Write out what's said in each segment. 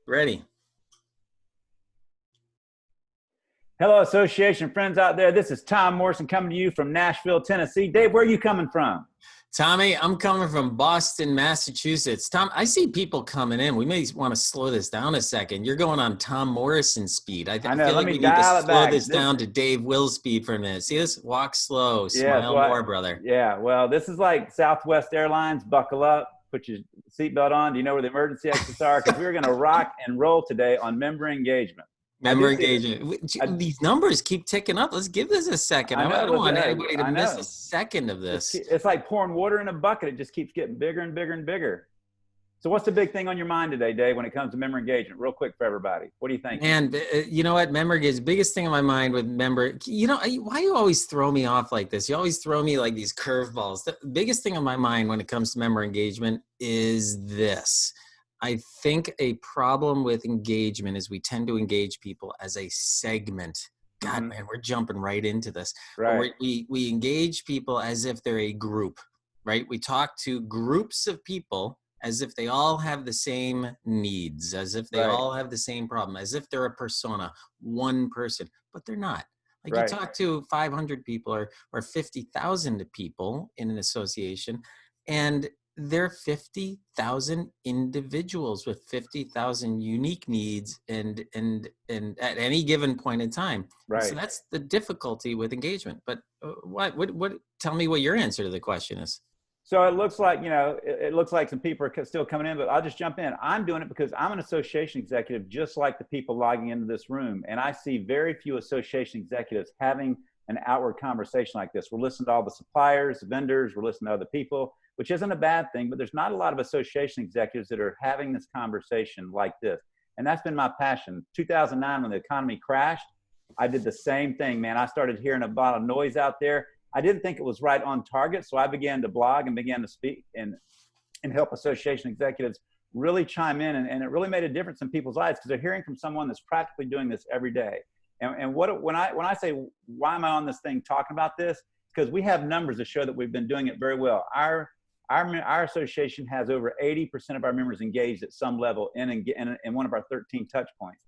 Ready. Hello, association friends out there. This is Tom Morrison coming to you from Nashville, Tennessee. Dave, where are you coming from? Tommy, I'm coming from Boston, Massachusetts. Tom, I see people coming in. We may want to slow this down a second. You're going on Tom Morrison speed. I know. feel Let like me we need to dial it slow back. this down to Dave Will speed for a minute. See this? Walk slow, Yes, smile more, brother. Yeah, well, this is like Southwest Airlines. Buckle up, put your seatbelt on. Do you know where the emergency exits are? Because we're going to rock and roll today on member engagement. Member engagement. These numbers keep ticking up. Let's give this a second. I don't want anybody to miss a second of this. It's like pouring water in a bucket. It just keeps getting bigger and bigger and bigger. So what's the big thing on your mind today, Dave, when it comes to member engagement? Real quick for everybody. What do you think? And you know what? Member engagement, biggest thing on my mind with member, you know, why you always throw me off like this? You always throw me like these curveballs. The biggest thing on my mind when it comes to member engagement is this. I think a problem with engagement is we tend to engage people as a segment. God, man, we're jumping right into this. Right. We engage people as if they're a group, right? We talk to groups of people as if they all have the same needs, as if they all have the same problem, as if they're a persona, one person, but they're not. Like you talk to 500 people or 50,000 people in an association, and they're 50,000 individuals with 50,000 unique needs and at any given point in time. Right. So that's the difficulty with engagement. But what tell me what your answer to the question is. So it looks like, you know, it looks like some people are still coming in, but I'll just jump in. I'm doing it because I'm an association executive, just like the people logging into this room. And I see very few association executives having an outward conversation like this. We're listening to all the suppliers, the vendors, we're listening to other people, which isn't a bad thing, but there's not a lot of association executives that are having this conversation like this. And that's been my passion. 2009, when the economy crashed, I did the same thing, man. I started hearing a lot of noise out there. I didn't think it was right on target. So I began to blog and began to speak and help association executives really chime in. And it really made a difference in people's lives because they're hearing from someone that's practically doing this every day. And when I say, why am I on this thing talking about this? Because we have numbers that show that we've been doing it very well. Our association has over 80% of our members engaged at some level in one of our 13 touch points.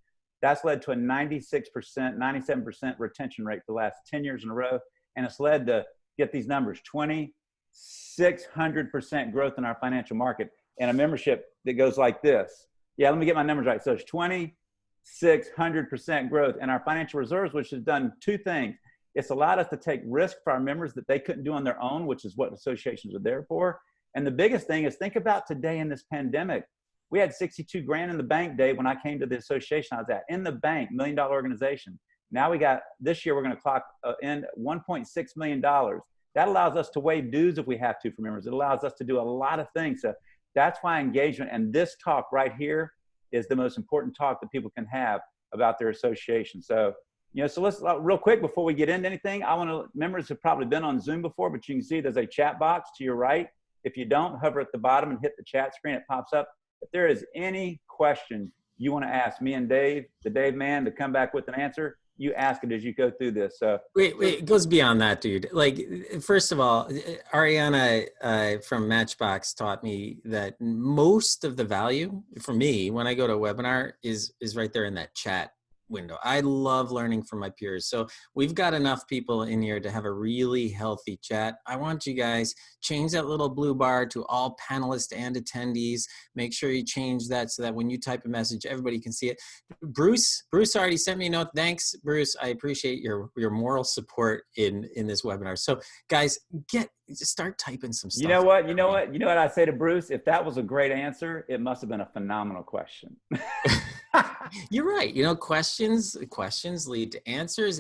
That's led to a 96%, 97% retention rate for the last 10 years in a row. And it's led to, get these numbers, 2,600% growth in our financial market and a membership that goes like this. Yeah, let me get my numbers right. So it's 2,600% growth in our financial reserves, which has done two things. It's allowed us to take risk for our members that they couldn't do on their own, which is what associations are there for. And the biggest thing is, think about today in this pandemic. We had 62 grand in the bank, Dave, when I came to the association I was at. In the bank, $1 million organization. Now this year we're going to clock in $1.6 million. That allows us to waive dues if we have to for members. It allows us to do a lot of things. So that's why engagement and this talk right here is the most important talk that people can have about their association. So, you know, so let's real quick before we get into anything, members have probably been on Zoom before, but you can see there's a chat box to your right. If you don't, hover at the bottom and hit the chat screen, it pops up. If there is any question you want to ask me and Dave, the Dave man, to come back with an answer, you ask it as you go through this. So wait, it goes beyond that, dude. Like, first of all, Ariana from Matchbox taught me that most of the value for me when I go to a webinar is right there in that chat window. I love learning from my peers. So we've got enough people in here to have a really healthy chat. I want you guys change that little blue bar to all panelists and attendees. Make sure you change that so that when you type a message, everybody can see it. Bruce already sent me a note. Thanks, Bruce. I appreciate your moral support in this webinar. So guys, start typing some stuff. You know what I say to Bruce? If that was a great answer, it must have been a phenomenal question. You're right. You know, questions lead to answers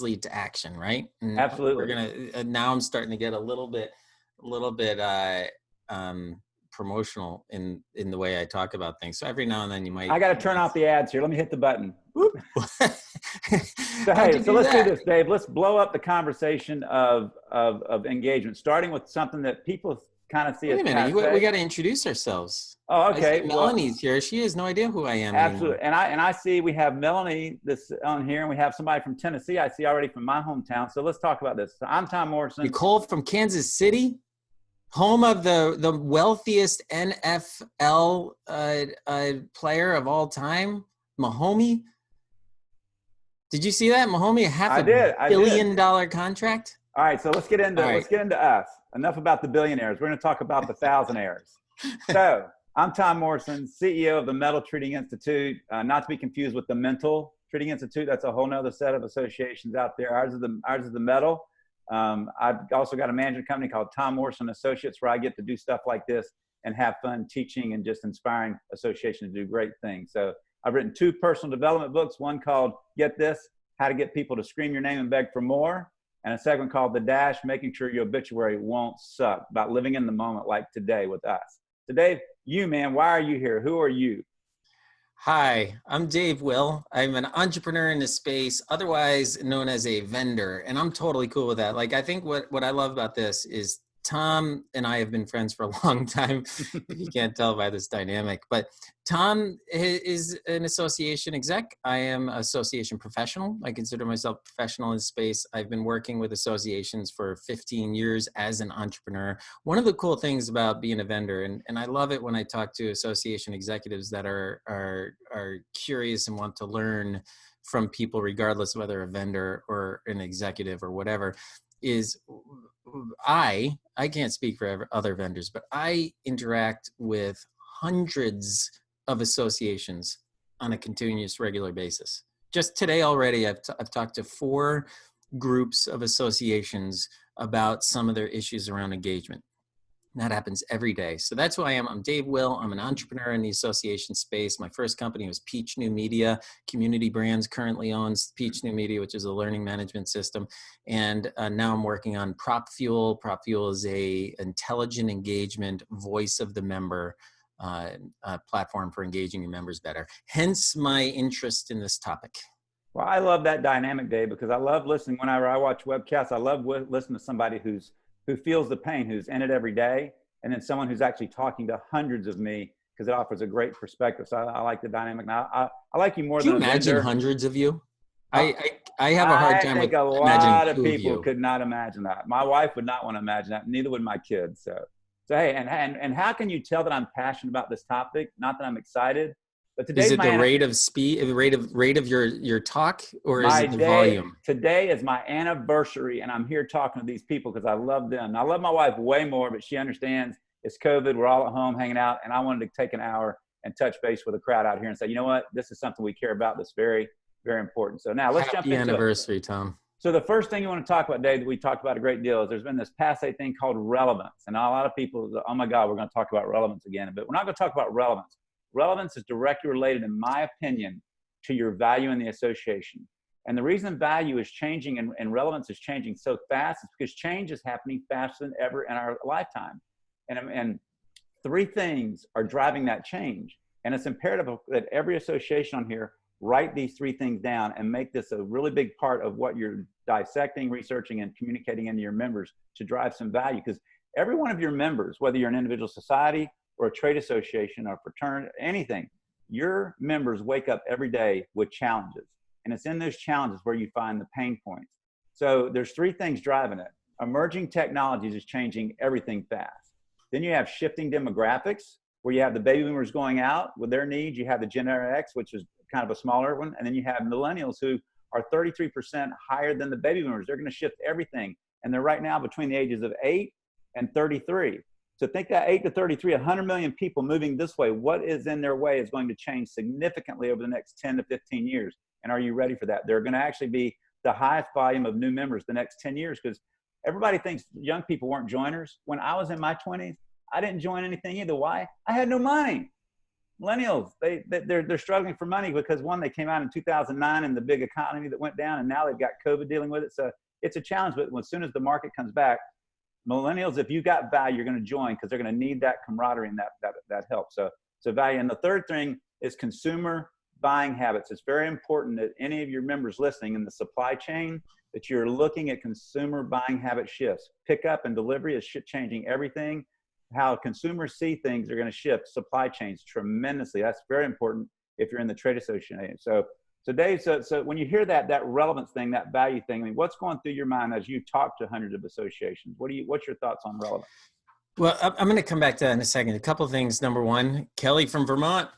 lead to action, right? And absolutely. We're now I'm starting to get a little bit promotional in the way I talk about things. So every now and then you might. I got to turn off the ads here. Let me hit the button. So let's do this, Dave. Let's blow up the conversation of engagement, starting with something that people kind of see as. Wait a minute, we got to introduce ourselves. Oh, okay. Melanie's here. She has no idea who I am. Absolutely. Anymore. And I see we have Melanie this on here, and we have somebody from Tennessee. I see already from my hometown. So let's talk about this. So I'm Tom Morrison. Nicole from Kansas City. Home of the wealthiest NFL player of all time, Mahomes. Did you see that? Mahomes, half I a did. I did. billion dollar contract. All right. So let's get All into right. us. Enough about the billionaires. We're going to talk about the thousandaires. So I'm Tom Morrison, CEO of the Metal Treating Institute, not to be confused with the Mental Treating Institute. That's a whole nother set of associations out there. Ours is the Metal. I've also got a management company called Tom Morrison Associates, where I get to do stuff like this and have fun teaching and just inspiring associations to do great things. So I've written 2 personal development books, one called Get This, How to Get People to Scream Your Name and Beg for More, and a second called The Dash, Making Sure Your Obituary Won't Suck, about living in the moment like today with us. So Dave, you, man, why are you here? Who are you? Hi, I'm Dave Will. I'm an entrepreneur in this space, otherwise known as a vendor, and I'm totally cool with that. Like, I think what I love about this is Tom and I have been friends for a long time, if you can't tell by this dynamic. But Tom is an association exec. I am an association professional. I consider myself professional in space. I've been working with associations for 15 years as an entrepreneur. One of the cool things about being a vendor, and I love it when I talk to association executives that are curious and want to learn from people, regardless of whether a vendor or an executive or whatever, is I can't speak for other vendors, but I interact with hundreds of associations on a continuous, regular basis. Just today already, I've talked to 4 groups of associations about some of their issues around engagement. That happens every day. So that's who I am. I'm Dave Will. I'm an entrepreneur in the association space. My first company was Peach New Media. Community Brands currently owns Peach New Media, which is a learning management system. And now I'm working on PropFuel. PropFuel is a intelligent engagement, voice of the member platform for engaging your members better. Hence my interest in this topic. Well, I love that dynamic, Dave, because I love listening. Whenever I watch webcasts, I love listening to somebody who feels the pain, who's in it every day, and then someone who's actually talking to hundreds of me, because it offers a great perspective. So I like the dynamic. Now, I like you more Can than you a imagine vendor. hundreds of you? Uh, I have a hard I time with think a imagining lot of 2 of people you. could not imagine that. My wife would not want to imagine that. Neither would my kids. So hey, and how can you tell that I'm passionate about this topic? Not that I'm excited, but Is today's it the rate of speed, the rate of your talk, or is my it the day. volume? Today is my anniversary, and I'm here talking to these people because I love them. And I love my wife way more, but she understands it's COVID. We're all at home hanging out, and I wanted to take an hour and touch base with a crowd out here and say, you know what, this is something we care about. That's very, very important. So now let's jump Happy into it. anniversary, Tom. So the first thing you want to talk about, Dave, that we talked about a great deal is there's been this passe thing called relevance. And a lot of people, oh my God, we're going to talk about relevance again. But we're not going to talk about relevance. Relevance is directly related, in my opinion, to your value in the association. And the reason value is changing and relevance is changing so fast is because change is happening faster than ever in our lifetime. And 3 things are driving that change. And it's imperative that every association on here write these 3 things down and make this a really big part of what you're dissecting, researching, and communicating into your members to drive some value. Because every one of your members, whether you're an individual society or a trade association or fraternity, anything, your members wake up every day with challenges. And it's in those challenges where you find the pain points. So there's 3 things driving it. Emerging technologies is changing everything fast. Then you have shifting demographics, where you have the baby boomers going out with their needs. You have the Gen X, which is kind of a smaller one. And then you have millennials who are 33% higher than the baby boomers. They're going to shift everything. And they're right now between the ages of 8 and 33. So think that 8 to 33, 100 million people moving this way. What is in their way is going to change significantly over the next 10 to 15 years. And are you ready for that? They're going to actually be the highest volume of new members the next 10 years, because everybody thinks young people weren't joiners. When I was in my 20s, I didn't join anything either. Why? I had no money. Millennials, they're struggling for money because, one, they came out in 2009 and the big economy that went down, and now they've got COVID dealing with it. So it's a challenge. But as soon as the market comes back, millennials, if you got value, you're going to join, because they're going to need that camaraderie and that help. So value. And the third thing is consumer buying habits. It's very important that any of your members listening in the supply chain, that you're looking at consumer buying habit shifts. Pickup and delivery is changing everything. How consumers see things are going to shift supply chains tremendously. That's very important if you're in the trade association. So Dave, so when you hear that relevance thing, that value thing, I mean, what's going through your mind as you talk to hundreds of associations? What's your thoughts on relevance? Well, I'm going to come back to that in a second. A couple of things. Number one, Kelly from Vermont,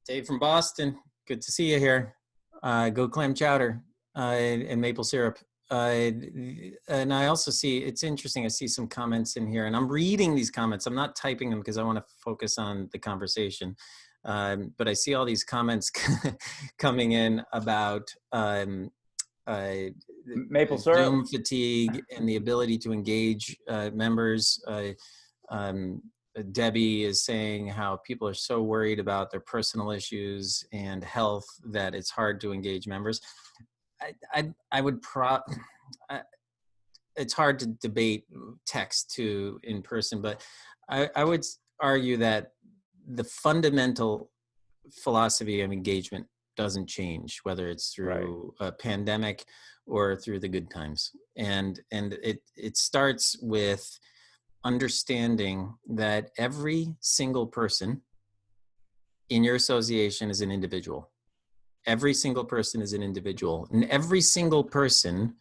Dave from Boston. Good to see you here. Go clam chowder and maple syrup. And I also see, it's interesting, I see some comments in here, and I'm reading these comments. I'm not typing them because I want to focus on the conversation. But I see all these comments coming in about Maple syrup. Zoom fatigue and the ability to engage members. Debbie is saying how people are so worried about their personal issues and health that it's hard to engage members. I would it's hard to debate text to in person, but I would argue that the fundamental philosophy of engagement doesn't change, whether it's through a pandemic or through the good times. And it starts with understanding that every single person in your association is an individual. Every single person is an individual, and every single person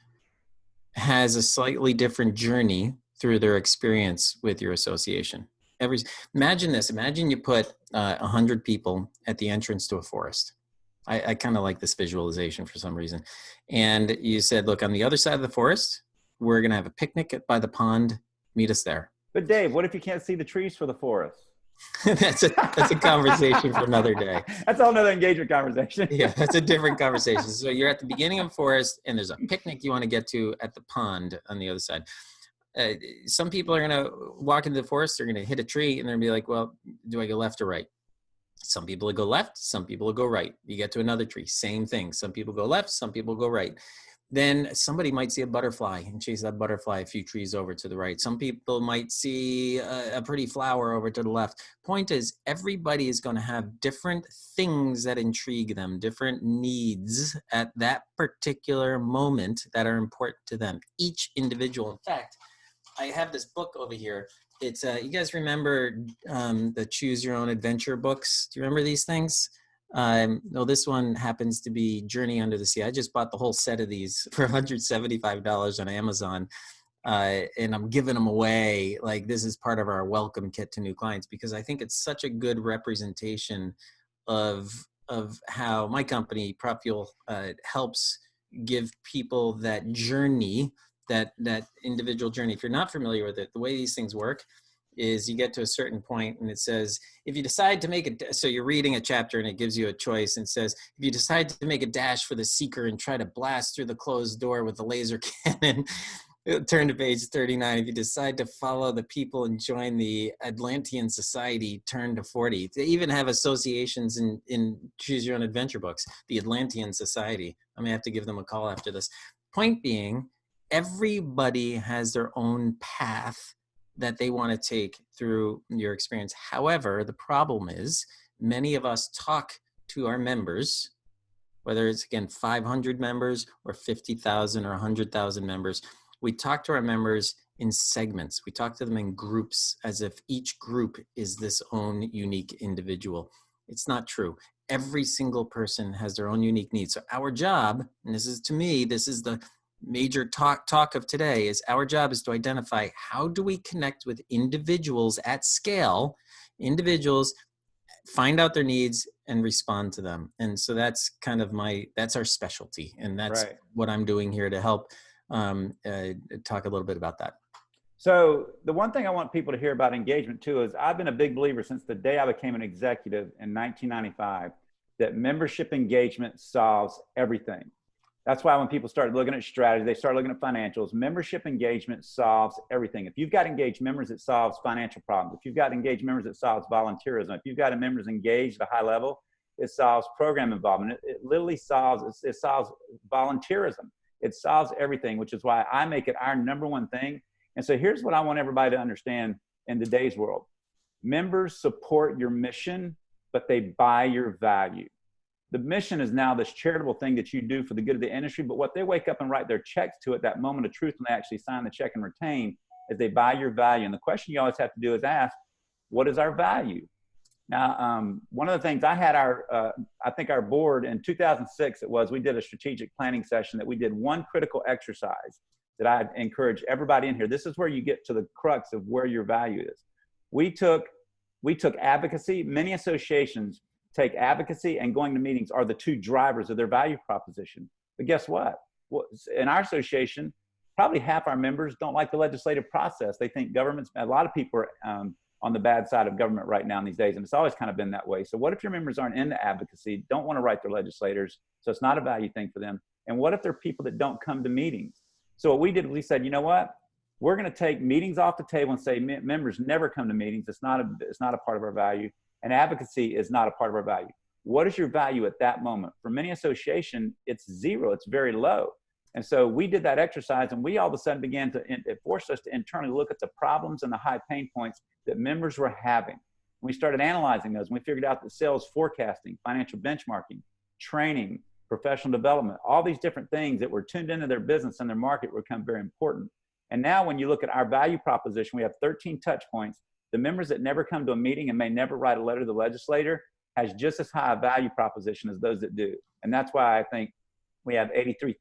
has a slightly different journey through their experience with your association. Imagine this. Imagine you put 100 people at the entrance to a forest. I kind of like this visualization for some reason. And you said, look, on the other side of the forest, we're going to have a picnic by the pond. Meet us there. But Dave, what if you can't see the trees for the forest? That's a conversation for another day. That's all another engagement conversation. Yeah, that's a different conversation. So you're at the beginning of the forest and there's a picnic you want to get to at the pond on the other side. Some people are going to walk into the forest, they're going to hit a tree and they're going to be like, well, do I go left or right? Some people will go left, some people will go right. You get to another tree, same thing. Some people go left, some people go right. Then somebody might see a butterfly and chase that butterfly a few trees over to the right. Some people might see a pretty flower over to the left. Point is, everybody is going to have different things that intrigue them, different needs at that particular moment that are important to them, each individual. In fact, I have this book over here. It's you guys remember the Choose Your Own Adventure books? Do you remember these things? No, this one happens to be Journey Under the Sea. I just bought the whole set of these for $175 on Amazon. And I'm giving them away. Like, this is part of our welcome kit to new clients, because I think it's such a good representation of how my company, PropFuel, helps give people that journey, that individual journey. If you're not familiar with it, the way these things work is you get to a certain point and it says, if you decide to make it, so you're reading a chapter and it gives you a choice and says, if you decide to make a dash for the seeker and try to blast through the closed door with the laser cannon, turn to page 39. If you decide to follow the people and join the Atlantean Society, turn to 40. They even have associations in Choose Your Own Adventure books, the Atlantean Society. I may have to give them a call after this. Point being, everybody has their own path that they want to take through your experience. However, the problem is many of us talk to our members, whether it's, again, 500 members or 50,000 or 100,000 members. We talk to our members in segments. We talk to them in groups as if each group is this own unique individual. It's not true. Every single person has their own unique needs. So our job, and this is, to me, this is the major talk of today, is our job is to identify how do we connect with individuals at scale, individuals, find out their needs and respond to them. And so that's kind of that's our specialty. And that's what I'm doing here to help talk a little bit about that. So the one thing I want people to hear about engagement too is I've been a big believer since the day I became an executive in 1995 that membership engagement solves everything. That's why when people start looking at strategy, they start looking at financials. Membership engagement solves everything. If you've got engaged members, it solves financial problems. If you've got engaged members, it solves volunteerism. If you've got members engaged at a high level, it solves program involvement. It literally solves, it solves volunteerism. It solves everything, which is why I make it our number one thing. And so here's what I want everybody to understand in today's world. Members support your mission, but they buy your value. The mission is now this charitable thing that you do for the good of the industry, but what they wake up and write their checks to at that moment of truth when they actually sign the check and retain is they buy your value. And the question you always have to do is ask, what is our value? Now, one of the things I had I think our board in 2006, we did a strategic planning session that we did one critical exercise that I encourage everybody in here. This is where you get to the crux of where your value is. We took advocacy. Many associations take advocacy and going to meetings are the two drivers of their value proposition. But guess what? In our association, probably half our members don't like the legislative process. They think government's, a lot of people are on the bad side of government right now in these days, and it's always kind of been that way. So what if your members aren't into advocacy, don't want to write their legislators, so it's not a value thing for them? And what if they're people that don't come to meetings? So what we did, we said, you know what? We're going to take meetings off the table and say members never come to meetings. It's not a part of our value, and advocacy is not a part of our value. What is your value at that moment? For many associations, it's zero. It's very low. And so we did that exercise, and we all of a sudden began to, it forced us to internally look at the problems and the high pain points that members were having. We started analyzing those, and we figured out that sales forecasting, financial benchmarking, training, professional development, all these different things that were tuned into their business and their market become very important. And now when you look at our value proposition, we have 13 touch points. The members that never come to a meeting and may never write a letter to the legislator has just as high a value proposition as those that do. And that's why I think we have 83%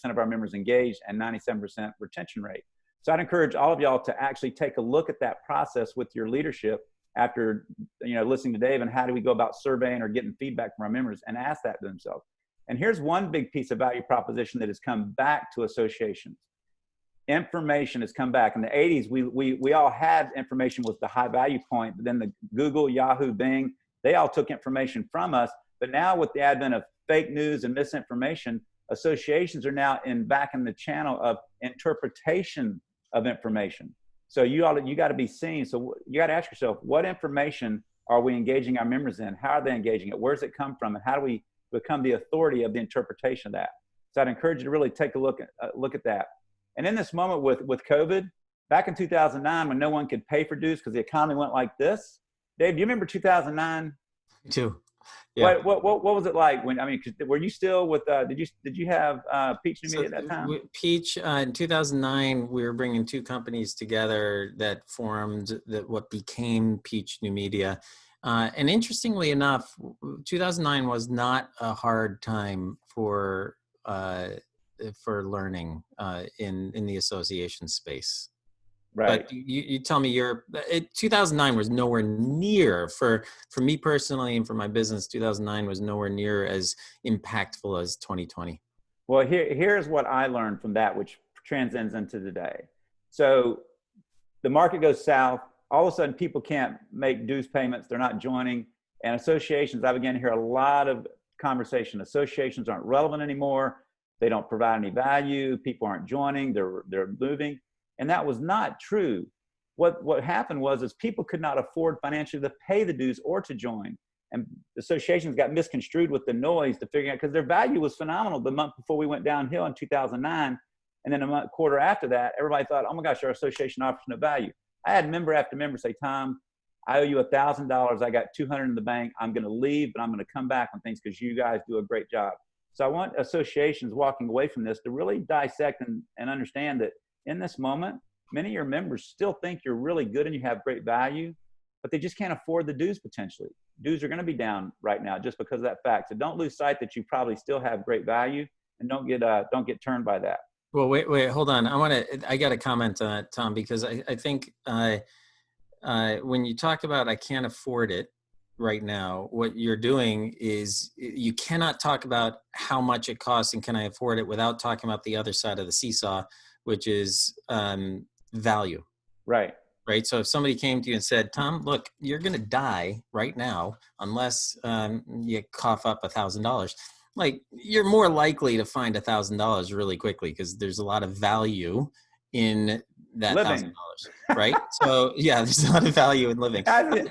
of our members engaged and 97% retention rate. So I'd encourage all of y'all to actually take a look at that process with your leadership after, you know, listening to Dave, and how do we go about surveying or getting feedback from our members, and ask that to themselves. And here's one big piece of value proposition that has come back to associations. Information has come back. In the 80s, we all had information was the high value point, but then the Google, Yahoo, Bing, they all took information from us. But now with the advent of fake news and misinformation, associations are now back in the channel of interpretation of information. So you got to be seen. So you got to ask yourself, what information are we engaging our members in? How are they engaging it? Where does it come from? And how do we become the authority of the interpretation of that? So I'd encourage you to really take a look at that. And in this moment with COVID, back in 2009, when no one could pay for dues because the economy went like this, Dave, do you remember 2009? Me too. Yeah. What was it like when, I mean, were you still with, did you have Peach New Media at that time? Peach, in 2009, we were bringing two companies together that formed what became Peach New Media. And interestingly enough, 2009 was not a hard time for learning in the association space. Right. But you tell me 2009 was nowhere near, for me personally and for my business, 2009 was nowhere near as impactful as 2020. Well, here's what I learned from that, which transcends into today. So the market goes south. All of a sudden, people can't make dues payments. They're not joining. And associations, I began to hear a lot of conversation. Associations aren't relevant anymore. They don't provide any value. People aren't joining. They're moving. And that was not true. What happened was people could not afford financially to pay the dues or to join. And associations got misconstrued with the noise to figure out, because their value was phenomenal the month before we went downhill in 2009. And then a quarter after that, everybody thought, oh my gosh, our association offers no value. I had member after member say, Tom, I owe you $1,000. I got 200 in the bank. I'm going to leave, but I'm going to come back on things because you guys do a great job. So I want associations walking away from this to really dissect and understand that in this moment, many of your members still think you're really good and you have great value, but they just can't afford the dues potentially. Dues are going to be down right now just because of that fact. So don't lose sight that you probably still have great value, and don't get turned by that. Well, wait, hold on. I got to comment on that, Tom, because I think when you talk about I can't afford it right now, what you're doing is you cannot talk about how much it costs and can I afford it without talking about the other side of the seesaw, which is value. Right. Right. So if somebody came to you and said, Tom, look, you're going to die right now unless you cough up $1,000. Like, you're more likely to find $1,000 really quickly because there's a lot of value in that $1,000, right? So yeah, there's a lot of value in living. Terrible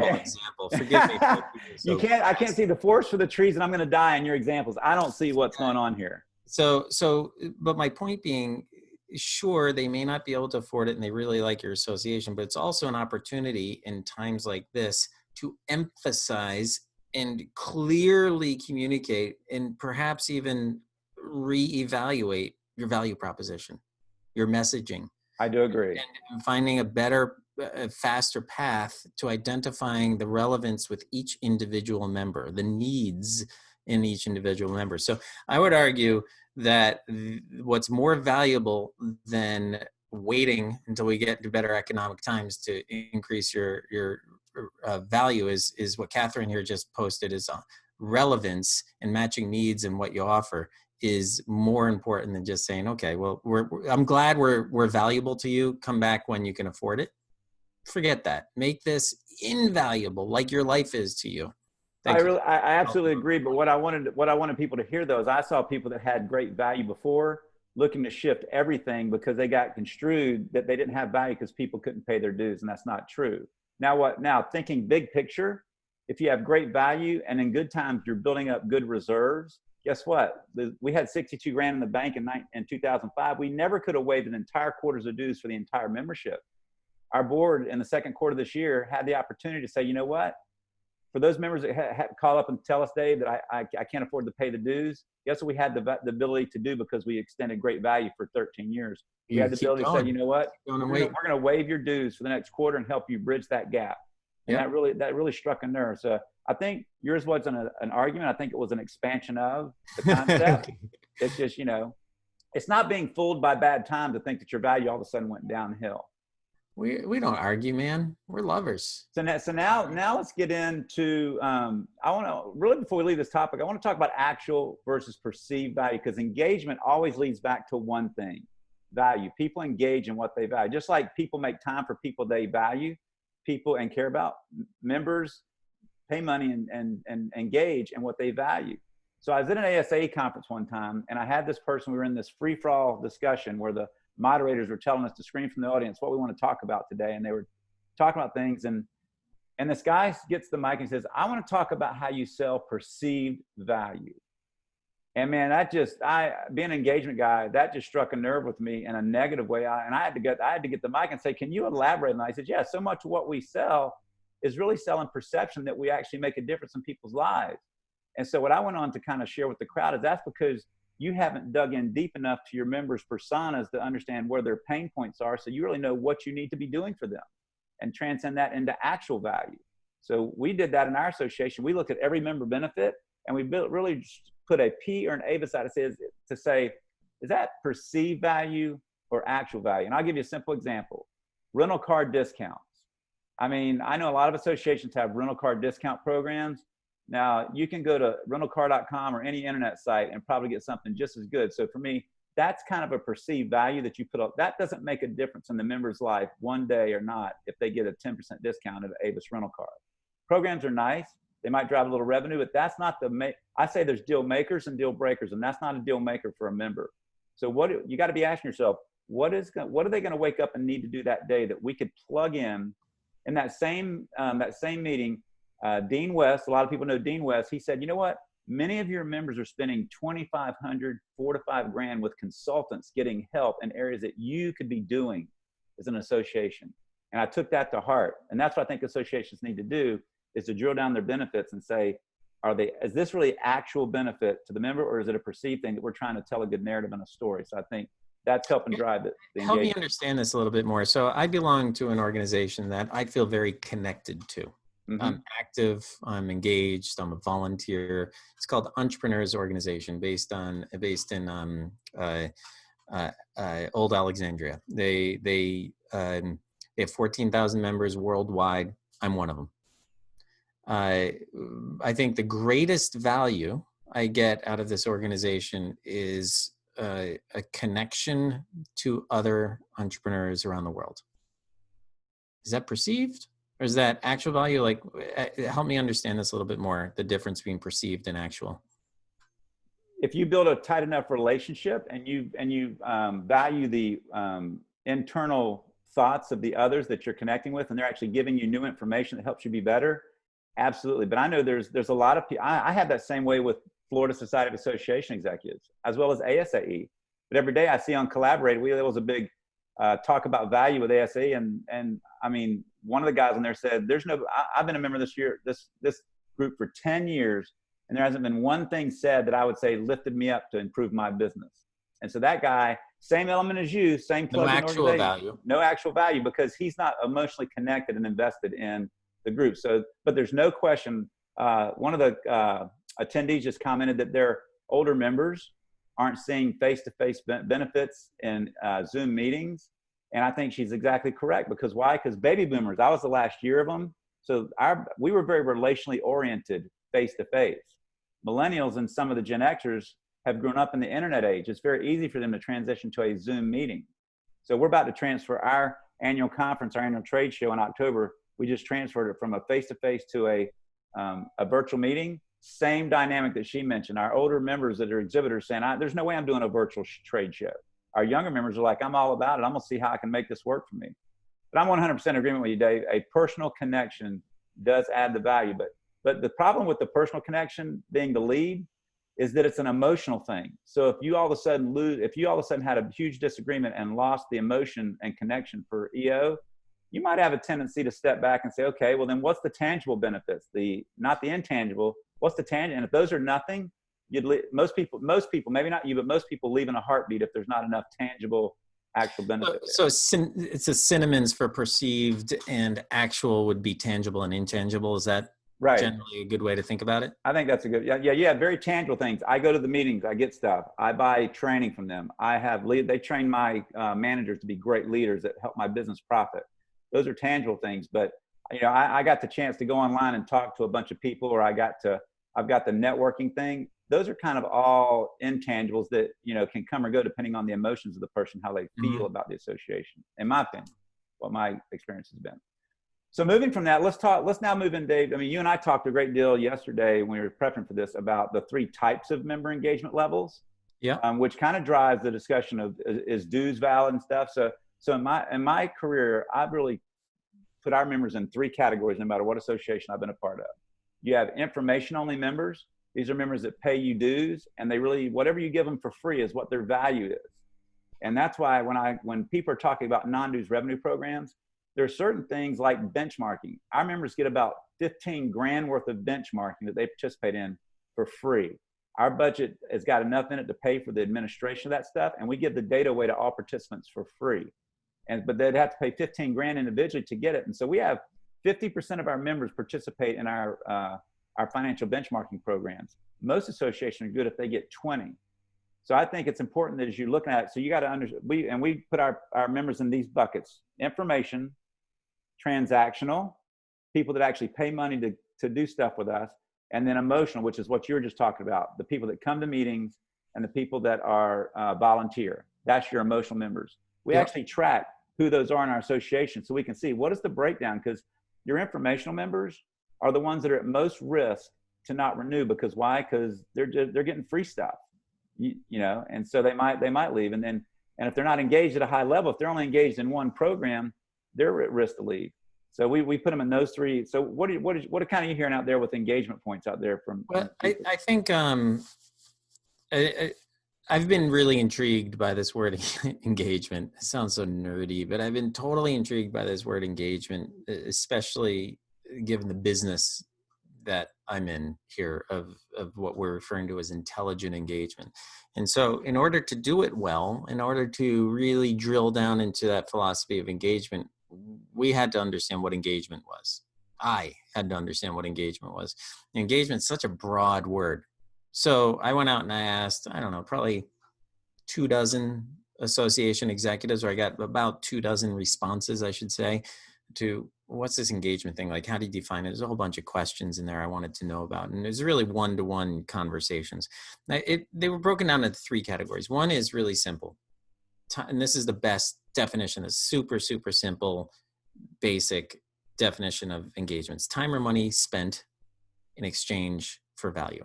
example. Forgive me. I can't see the forest for the trees, and I'm going to die in your examples. I don't see what's going on here. But my point being, sure, they may not be able to afford it and they really like your association, but it's also an opportunity in times like this to emphasize and clearly communicate and perhaps even reevaluate your value proposition, your messaging. I do agree. And finding a better, faster path to identifying the relevance with each individual member, the needs in each individual member. So I would argue that what's more valuable than waiting until we get to better economic times to increase your value is what Catherine here just posted is relevance and matching needs and what you offer is more important than just saying, okay, well, I'm glad we're valuable to you. Come back when you can afford it. Forget that. Make this invaluable, like your life is to you. Thank you. I absolutely agree. But what I wanted people to hear though is I saw people that had great value before looking to shift everything because they got construed that they didn't have value because people couldn't pay their dues, and that's not true. Now thinking big picture, if you have great value and in good times you're building up good reserves, guess what? We had 62 grand in the bank in 2005. We never could have waived an entire quarter's of dues for the entire membership. Our board in the second quarter of this year had the opportunity to say, you know what? For those members that had to call up and tell us, Dave, that I can't afford to pay the dues, guess what we had the ability to do because we extended great value for 13 years. We had the ability to say, you know what? We're going to waive your dues for the next quarter and help you bridge that gap. And that really struck a nerve. So I think yours wasn't an argument. I think it was an expansion of the concept. It's just, it's not being fooled by bad time to think that your value all of a sudden went downhill. We don't argue, man. We're lovers. So now let's get into, I want to, really before we leave this topic, I want to talk about actual versus perceived value, because engagement always leads back to one thing, value. People engage in what they value. Just like people make time for people they value, people and care about, members pay money and engage in what they value. So I was at an ASA conference one time, and I had this person, we were in this free-for-all discussion where the moderators were telling us to scream from the audience what we want to talk about today. And they were talking about things. And this guy gets the mic and says, I want to talk about how you sell perceived value. And man, being an engagement guy, that just struck a nerve with me in a negative way. I had to get the mic and say, can you elaborate? And I said, yeah, so much of what we sell is really selling perception that we actually make a difference in people's lives. And so what I went on to kind of share with the crowd is that's because you haven't dug in deep enough to your members' personas to understand where their pain points are. So you really know what you need to be doing for them and transcend that into actual value. So we did that in our association. We looked at every member benefit and we really put a P or an A beside it to say, is that perceived value or actual value? And I'll give you a simple example. Rental car discounts. I mean, I know a lot of associations have rental car discount programs. Now, you can go to rentalcar.com or any internet site and probably get something just as good. So for me, that's kind of a perceived value that you put up. That doesn't make a difference in the member's life one day or not if they get a 10% discount at Avis rental car. Programs are nice. They might drive a little revenue, but that's not I say there's deal makers and deal breakers, and that's not a deal maker for a member. So you got to be asking yourself, what are they going to wake up and need to do that day that we could plug in that same meeting? Dean West, a lot of people know Dean West. He said, you know what? Many of your members are spending $2,500, $4 to $5 grand with consultants getting help in areas that you could be doing as an association. And I took that to heart. And that's what I think associations need to do is to drill down their benefits and say, is this really actual benefit to the member, or is it a perceived thing that we're trying to tell a good narrative and a story? So I think that's helping drive it. Help me understand this a little bit more. So I belong to an organization that I feel very connected to. Mm-hmm. I'm active, I'm engaged, I'm a volunteer. It's called Entrepreneurs Organization, based in Old Alexandria. They have 14,000 members worldwide. I'm one of them. I think the greatest value I get out of this organization is a connection to other entrepreneurs around the world. Is that perceived? Or is that actual value? Like, help me understand this a little bit more, the difference between perceived and actual. If you build a tight enough relationship and you value the internal thoughts of the others that you're connecting with, and they're actually giving you new information that helps you be better, absolutely. But I know there's a lot of people, I have that same way with Florida Society of Association Executives, as well as ASAE. But every day I see on Collaborate, there was a big talk about value with ASAE, and I mean, one of the guys on there said, I've been a member this group for 10 years, and there hasn't been one thing said that I would say lifted me up to improve my business. And so that guy, same element as you, same plug-in organization. No actual value. No actual value, because he's not emotionally connected and invested in the group. So, but there's no question, one of the attendees just commented that their older members aren't seeing face-to-face benefits in Zoom meetings. And I think she's exactly correct, because why? Because baby boomers, I was the last year of them. So we were very relationally oriented, face to face. Millennials and some of the Gen Xers have grown up in the internet age. It's very easy for them to transition to a Zoom meeting. So we're about to transfer our annual conference, our annual trade show in October. We just transferred it from a face-to-face to a virtual meeting. Same dynamic that she mentioned. Our older members that are exhibitors saying, there's no way I'm doing a virtual trade show. Our younger members are like, I'm all about it. I'm gonna see how I can make this work for me. But I'm 100% in agreement with you, Dave. A personal connection does add the value. But the problem with the personal connection being the lead is that it's an emotional thing. So if you all of a sudden had a huge disagreement and lost the emotion and connection for EO, you might have a tendency to step back and say, okay, well then what's the tangible benefits? Not the intangible. What's the tangible? And if those are nothing, most people, maybe not you, but most people leave in a heartbeat if there's not enough tangible actual benefit. So it's a synonyms for perceived, and actual would be tangible and intangible. Is that right? Generally a good way to think about it? I think that's a good, yeah, very tangible things. I go to the meetings, I get stuff. I buy training from them. They train my managers to be great leaders that help my business profit. Those are tangible things. But I got the chance to go online and talk to a bunch of people, or I've got the networking thing. Those are kind of all intangibles that can come or go depending on the emotions of the person, how they feel about the association. In my opinion, what my experience has been. So moving from that, let's now move in, Dave. I mean, you and I talked a great deal yesterday when we were prepping for this about the 3 types of member engagement levels. Yeah. Which kind of drives the discussion of is dues valid and stuff. So in my career, I've really put our members in 3 categories, no matter what association I've been a part of. You have information only members. These are members that pay you dues, and they really, whatever you give them for free is what their value is. And that's why when people are talking about non-dues revenue programs, there are certain things like benchmarking. Our members get about 15 grand worth of benchmarking that they participate in for free. Our budget has got enough in it to pay for the administration of that stuff, and we give the data away to all participants for free. But they'd have to pay 15 grand individually to get it. And so we have 50% of our members participate in our financial benchmarking programs. Most associations are good if they get 20. So I think it's important that as you're looking at it, so you got to understand, we put our members in these buckets: information, transactional, people that actually pay money to do stuff with us, and then emotional, which is what you were just talking about, the people that come to meetings and the people that are volunteer. That's your emotional members. We actually track who those are in our association, so we can see what is the breakdown, because your informational members are the ones that are at most risk to not renew. Because why? Because they're getting free stuff, and so they might leave. And if they're not engaged at a high level, if they're only engaged in one program, they're at risk to leave. So we put them in those 3. So what are kind of you hearing out there with engagement points out there from? Well, I think I've been really intrigued by this word engagement. It sounds so nerdy, but I've been totally intrigued by this word engagement, especially given the business that I'm in here of what we're referring to as intelligent engagement. And so in order to do it well, in order to really drill down into that philosophy of engagement, we had to understand what engagement was. I had to understand what engagement was. Engagement is such a broad word. So I went out and I asked, I don't know, probably 24 association executives, or I got about 24 responses, I should say, to what's this engagement thing? Like, how do you define it? There's a whole bunch of questions in there I wanted to know about. And there's really one-to-one conversations. They were broken down into 3 categories. One is really simple. And this is the best definition, a super, super simple, basic definition of engagements: time or money spent in exchange for value.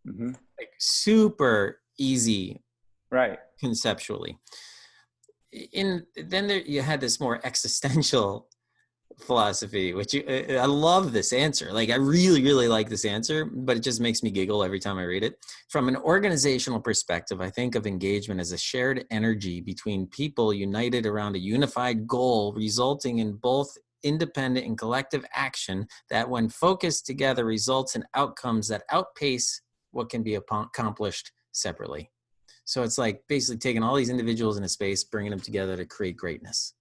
Mm-hmm. Like super easy, right? Conceptually. Then you had this more existential philosophy, which I love this answer. Like, I really, really like this answer, but it just makes me giggle every time I read it. From an organizational perspective, I think of engagement as a shared energy between people united around a unified goal, resulting in both independent and collective action that, when focused together, results in outcomes that outpace what can be accomplished separately. So it's like basically taking all these individuals in a space, bringing them together to create greatness.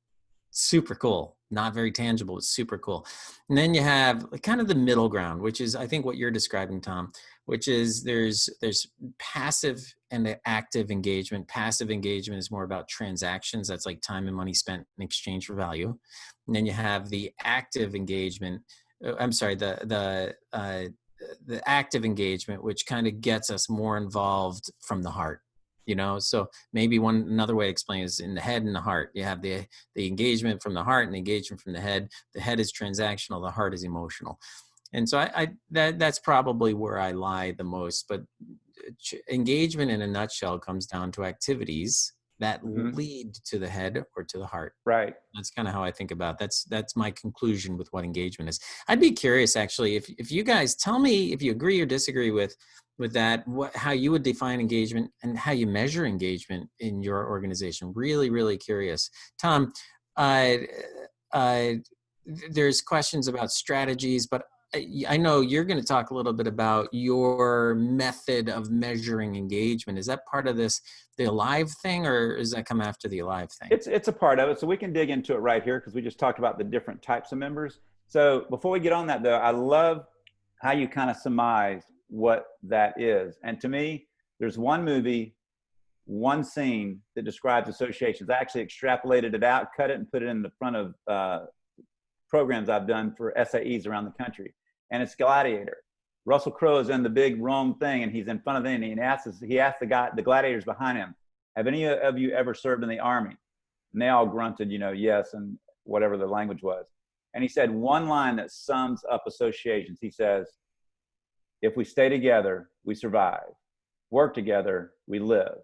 super cool. Not very tangible, it's super cool. And then you have kind of the middle ground, which is I think what you're describing, Tom, which is there's passive and active engagement. Passive engagement is more about transactions. That's like time and money spent in exchange for value. And then you have the active engagement. I'm sorry, the active engagement, which kind of gets us more involved from the heart. So maybe another way to explain is in the head and the heart. You have the engagement from the heart and the engagement from the head. The head is transactional, the heart is emotional. And so that's probably where I lie the most. But engagement in a nutshell comes down to activities that lead to the head or to the heart. Right. That's kind of how I think about it. That's my conclusion with what engagement is. I'd be curious, actually, if you guys tell me if you agree or disagree with that, how you would define engagement and how you measure engagement in your organization. Really, really curious. Tom, there's questions about strategies, but I know you're going to talk a little bit about your method of measuring engagement. Is that part of the A.L.I.V.E thing, or does that come after the A.L.I.V.E thing? It's a part of it. So we can dig into it right here because we just talked about the different types of members. So before we get on that, though, I love how you kind of surmise what that is. And to me, there's one movie, one scene that describes associations. I actually extrapolated it out, cut it, and put it in the front of programs I've done for SAEs around the country. And it's Gladiator. Russell Crowe is in the big Rome thing, and he's in front of them, and he asks the gladiators behind him, have any of you ever served in the army? And they all grunted, yes, and whatever the language was. And he said one line that sums up associations. He says, if we stay together, we survive. Work together, we live.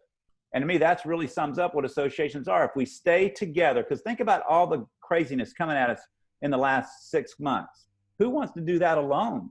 And to me, that's really sums up what associations are. If we stay together, because think about all the craziness coming at us in the last 6 months. Who wants to do that alone?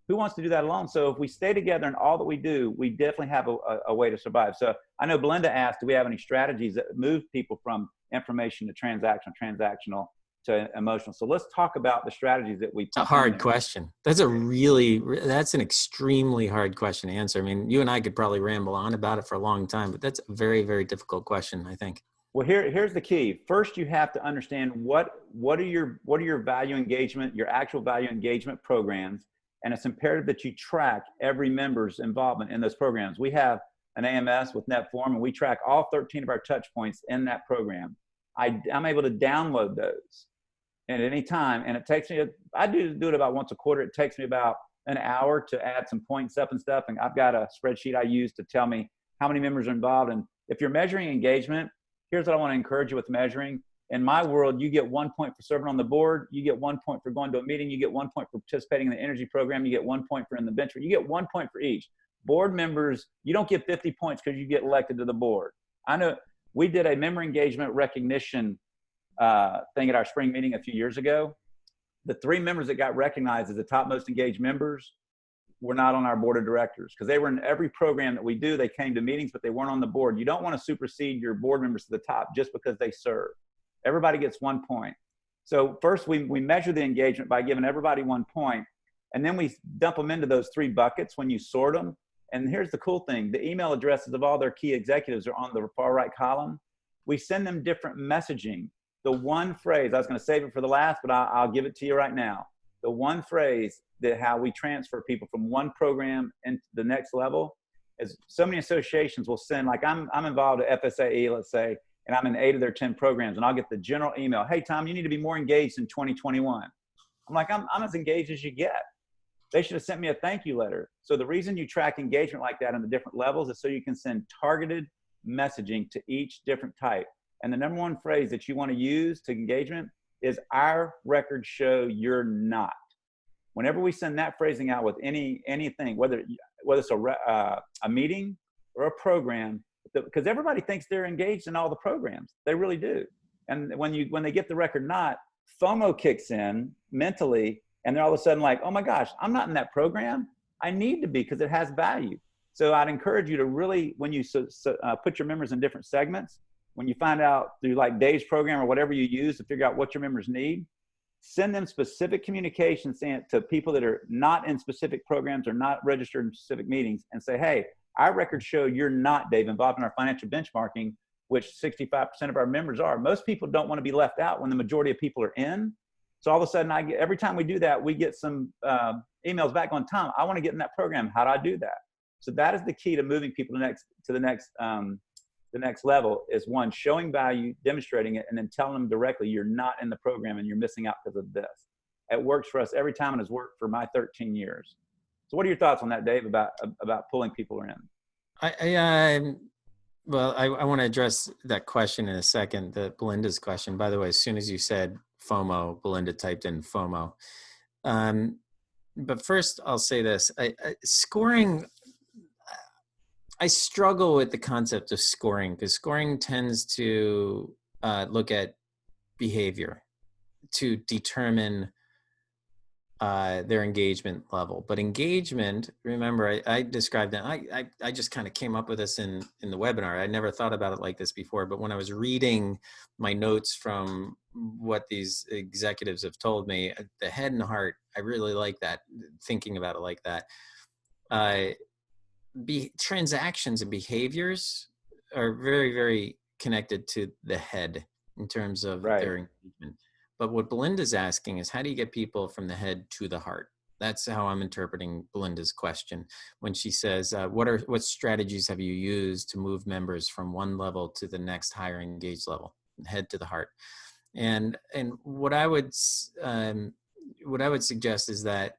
Who wants to do that alone? So if we stay together in all that we do, we definitely have a way to survive. So I know Belinda asked, do we have any strategies that move people from information to transactional to emotional? So let's talk about the strategies that we. It's a hard question. That's an extremely hard question to answer. I mean, you and I could probably ramble on about it for a long time, but that's a very, very difficult question, I think. Well, here's the key. First, you have to understand what are your value engagement, your actual value engagement programs. And it's imperative that you track every member's involvement in those programs. We have an AMS with NetForm, and we track all 13 of our touch points in that program. I'm able to download those at any time, and it takes me, I do it about once a quarter. It takes me about an hour to add some points up and stuff, and I've got a spreadsheet I use to tell me how many members are involved. And if you're measuring engagement, here's what I want to encourage you with measuring. In my world, you get 1 point for serving on the board. You get 1 point for going to a meeting. You get 1 point for participating in the energy program. You get 1 point for in the bench. You get 1 point for each. Board members, you don't get 50 points because you get elected to the board. I know we did a member engagement recognition thing at our spring meeting a few years ago. The 3 members that got recognized as the top most engaged members were not on our board of directors because they were in every program that we do. They came to meetings, but they weren't on the board. You don't want to supersede your board members to the top just because they serve. Everybody gets 1 point. So first we measure the engagement by giving everybody 1 point, and then we dump them into those 3 buckets when you sort them. And here's the cool thing. The email addresses of all their key executives are on the far right column. We send them different messaging. The one phrase, I was going to save it for the last, but I'll give it to you right now. The one phrase that how we transfer people from one program into the next level is so many associations will send, like I'm involved at FSAE, let's say, and I'm in 8 of their 10 programs, and I'll get the general email, hey, Tom, you need to be more engaged in 2021. I'm like, I'm as engaged as you get. They should have sent me a thank you letter. So the reason you track engagement like that on the different levels is so you can send targeted messaging to each different type. And the number 1 phrase that you want to use to engagement is our records show you're not. Whenever we send that phrasing out with anything, whether it's a meeting or a program, because everybody thinks they're engaged in all the programs. They really do. And when they get the record not, FOMO kicks in mentally, and they're all of a sudden like, oh my gosh, I'm not in that program. I need to be because it has value. So I'd encourage you to really, when you put your members in different segments, when you find out through like Dave's program or whatever you use to figure out what your members need, send them specific communications to people that are not in specific programs or not registered in specific meetings and say, hey, our records show you're not, Dave, involved in our financial benchmarking. which 65% of our members are. Most people don't want to be left out when the majority of people are in. So all of a sudden, every time we do that, we get some emails back on, Tom, I want to get in that program. How do I do that? So that is the key to moving people to the next level, is one, showing value, demonstrating it, and then telling them directly, you're not in the program and you're missing out because of this. It works for us every time, and has worked for my 13 years. So what are your thoughts on that, Dave, about pulling people in? Well, I want to address that question in a second, Belinda's question. By the way, as soon as you said FOMO, Belinda typed in FOMO. But first, I'll say this. Scoring, I struggle with the concept of scoring, because scoring tends to look at behavior to determine their engagement level. But engagement, remember, I described that. I just kind of came up with this in the webinar. I never thought about it like this before, but when I was reading my notes from what these executives have told me, the head and heart, I really like that, thinking about it like that. Transactions and behaviors are very, very connected to the head in terms of their engagement. But what Belinda's asking is, how do you get people from the head to the heart? That's how I'm interpreting Belinda's question when she says, what strategies have you used to move members from one level to the next higher engaged level, head to the heart? And what I would suggest is that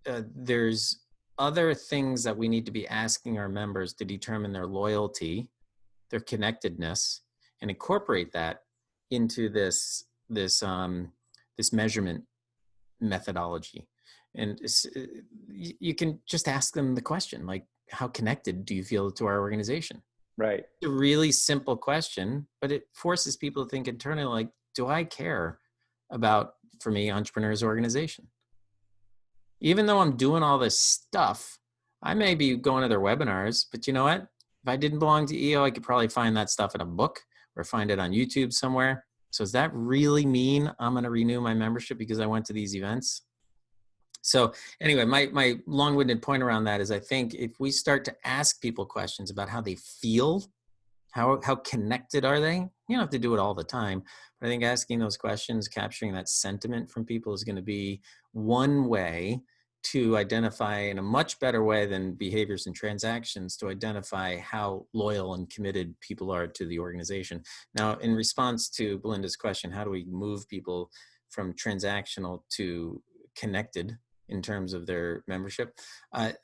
there's other things that we need to be asking our members to determine their loyalty, their connectedness, and incorporate that into this measurement methodology. And you can just ask them the question, like, how connected do you feel to our organization? Right. It's a really simple question, but it forces people to think internally, like, do I care about, for me, Entrepreneurs Organization? Even though I'm doing all this stuff, I may be going to their webinars, but you know what? If I didn't belong to EO, I could probably find that stuff in a book or find it on YouTube somewhere. So does that really mean I'm going to renew my membership because I went to these events? So anyway, my long-winded point around that is, I think if we start to ask people questions about how they feel, how connected are they? You don't have to do it all the time, but I think asking those questions, capturing that sentiment from people, is going to be one way to identify, in a much better way than behaviors and transactions, to identify how loyal and committed people are to the organization. Now, in response to Belinda's question, how do we move people from transactional to connected in terms of their membership? I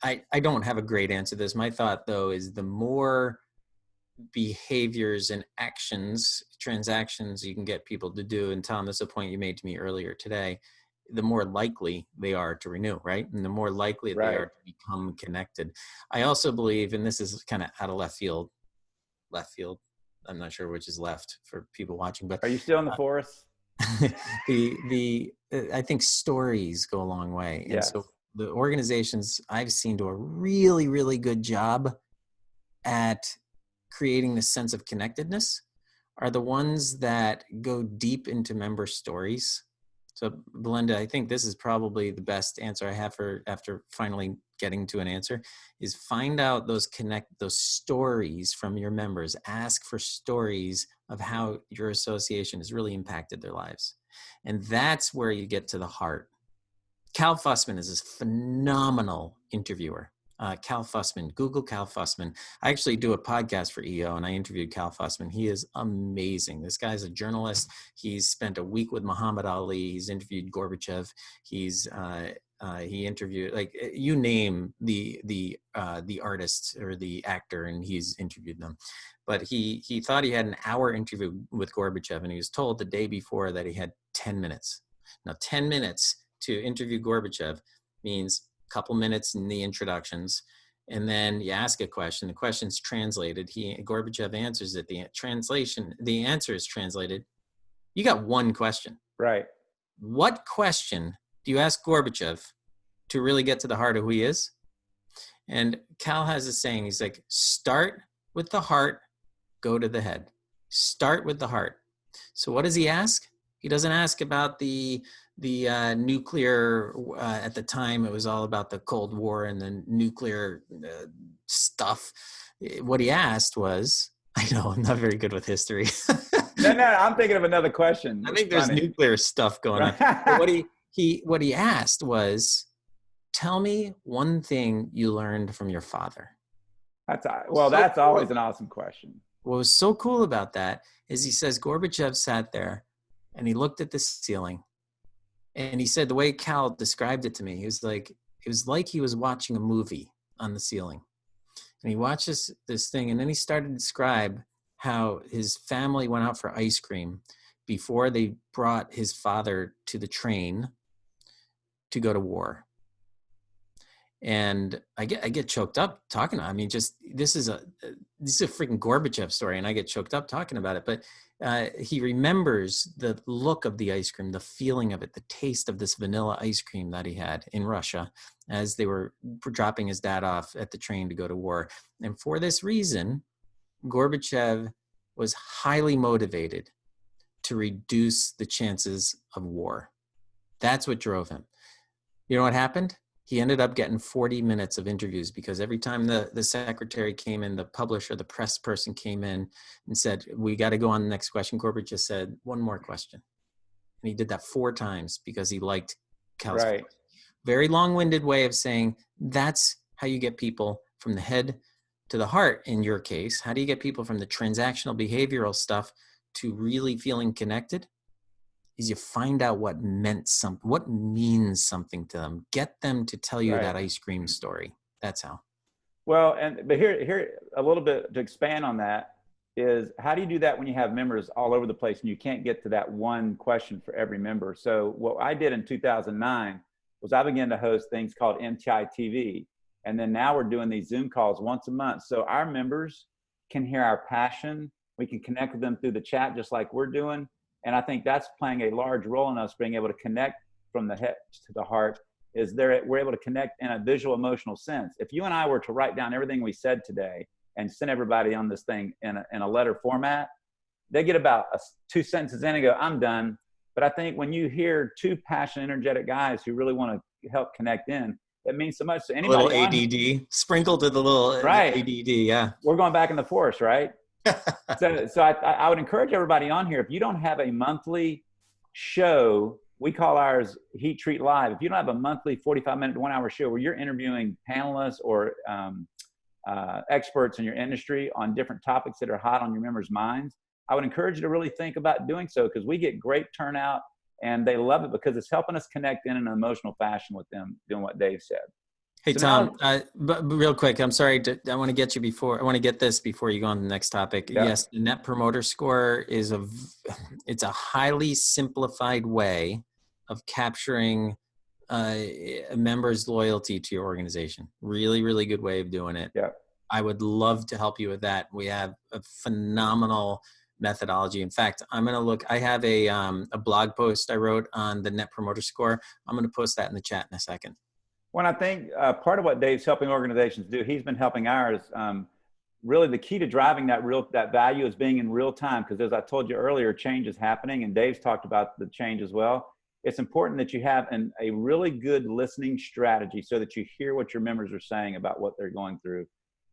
don't have a great answer to this. My thought, though, is the more behaviors and actions, transactions you can get people to do, and Tom, this is a point you made to me earlier today, the more likely they are to renew, right? And the more likely they are to become connected. I also believe, and this is kind of out of left field, I'm not sure which is left for people watching, but are you still in the forest? I think stories go a long way. Yes. And so the organizations I've seen do a really, really good job at creating this sense of connectedness are the ones that go deep into member stories. So Belinda, I think this is probably the best answer I have for, after finally getting to an answer, is find out those stories from your members. Ask for stories of how your association has really impacted their lives. And that's where you get to the heart. Cal Fussman is this phenomenal interviewer. Cal Fussman, Google Cal Fussman. I actually do a podcast for EO and I interviewed Cal Fussman. He is amazing. This guy's a journalist. He's spent a week with Muhammad Ali. He's interviewed Gorbachev. He interviewed, like, you name the artist or the actor, and he's interviewed them. But he thought he had an hour interview with Gorbachev, and he was told the day before that he had 10 minutes. Now, 10 minutes to interview Gorbachev means a couple minutes in the introductions, and then you ask a question. The question's translated. Gorbachev answers it. The answer is translated. You got one question. Right. What question do you ask Gorbachev to really get to the heart of who he is? And Cal has a saying. He's like, start with the heart, go to the head. Start with the heart. So what does he ask? He doesn't ask about the nuclear, at the time it was all about the Cold War and the nuclear stuff. What he asked was, I know I'm not very good with history. No, no, I'm thinking of another question. I It's think there's funny. nuclear stuff going on. But Right. what he asked was, tell me one thing you learned from your father. Well, So that's cool. always an awesome question. What was so cool about that is he says Gorbachev sat there and he looked at the ceiling and he said the way Cal described it to me, he was like, it was like he was watching a movie on the ceiling. And he watched this thing and then he started to describe how his family went out for ice cream before they brought his father to the train to go to war. And I get choked up talking. I mean, just this is a freaking Gorbachev story, and I get choked up talking about it. But he remembers the look of the ice cream, the feeling of it, the taste of this vanilla ice cream that he had in Russia as they were dropping his dad off at the train to go to war. And for this reason, Gorbachev was highly motivated to reduce the chances of war. That's what drove him. You know what happened? He ended up getting 40 minutes of interviews because every time the secretary came in, the publisher, the press person came in and said, we got to go on the next question. Corbett just said, one more question. And he did that 4 times because he liked Cal's Right. voice. Very long-winded way of saying that's how you get people from the head to the heart in your case. How do you get people from the transactional behavioral stuff to really feeling connected? Is you find out what means something to them. Get them to tell you Right. that ice cream story. That's how. Well, but here a little bit to expand on that is how do you do that when you have members all over the place and you can't get to that one question for every member? So what I did in 2009 was I began to host things called MTI TV. And then now we're doing these Zoom calls once a month. So our members can hear our passion. We can connect with them through the chat just like we're doing. And I think that's playing a large role in us being able to connect from the head to the heart is we're able to connect in a visual emotional sense. If you and I were to write down everything we said today and send everybody on this thing in a letter format, they get about 2 sentences in and go, I'm done. But I think when you hear 2 passionate, energetic guys who really want to help connect in, it means so much to A little anybody ADD sprinkled with a little right. ADD. Yeah. We're going back in the force, right? So I would encourage everybody on here, if you don't have a monthly show, we call ours Heat Treat Live. If you don't have a monthly 45-minute to 1-hour show where you're interviewing panelists or experts in your industry on different topics that are hot on your members' minds, I would encourage you to really think about doing so because we get great turnout and they love it because it's helping us connect in an emotional fashion with them, doing what Dave said. Hey, So Tom, now, but real quick, I want to get you before, I want to get this before you go on to the next topic. yeah, Yes, the Net Promoter Score it's a highly simplified way of capturing a member's loyalty to your organization. Really, really good way of doing it. yeah. I would love to help you with that. We have a phenomenal methodology. In fact, I have a blog post I wrote on the Net Promoter Score. I'm going to post that in the chat in a second. When I think part of what Dave's helping organizations do, he's been helping ours. Really, the key to driving that value is being in real time. Because as I told you earlier, change is happening, and Dave's talked about the change as well. It's important that you have a really good listening strategy so that you hear what your members are saying about what they're going through,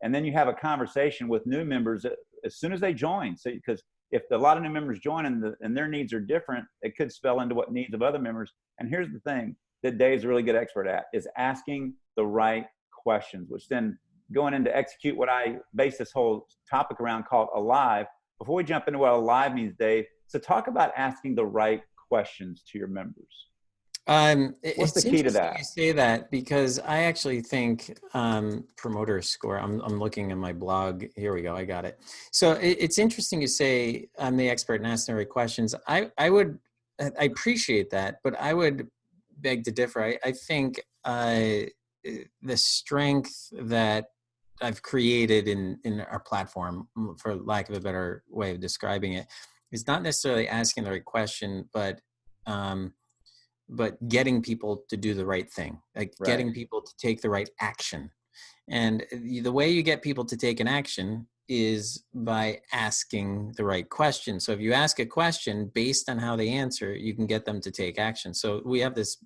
and then you have a conversation with new members as soon as they join. So because if a lot of new members join and their needs are different, it could spell into what needs of other members. And here's the thing that Dave's a really good expert at is asking the right questions, which then going into execute what I base this whole topic around called A.L.I.V.E. Before we jump into what A.L.I.V.E. means, Dave, so talk about asking the right questions to your members. What's the It's key to interesting that? you say that because I actually think promoter score. I'm looking at my blog. Here we go. I got it. So it's interesting you say I'm the expert in asking the right questions. I appreciate that, but I would beg to differ. I think the strength that I've created in our platform, for lack of a better way of describing it, is not necessarily asking the right question, but getting people to do the right thing, like Right. getting people to take the right action. And the way you get people to take an action is by asking the right question. So if you ask a question based on how they answer, you can get them to take action. So we have this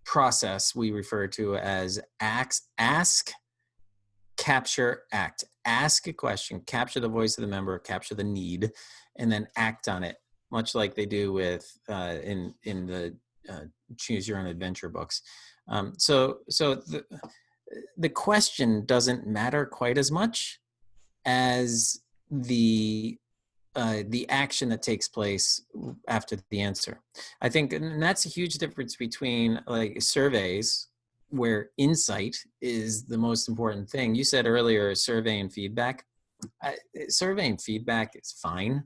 process we refer to as ask, capture, act, ask a question, capture the voice of the member, capture the need, and then act on it, much like they do with in the choose your own adventure books. So the question doesn't matter quite as much as the action that takes place after the answer. I think, and that's a huge difference between like surveys where insight is the most important thing. You said earlier, survey and feedback. Survey and feedback is fine.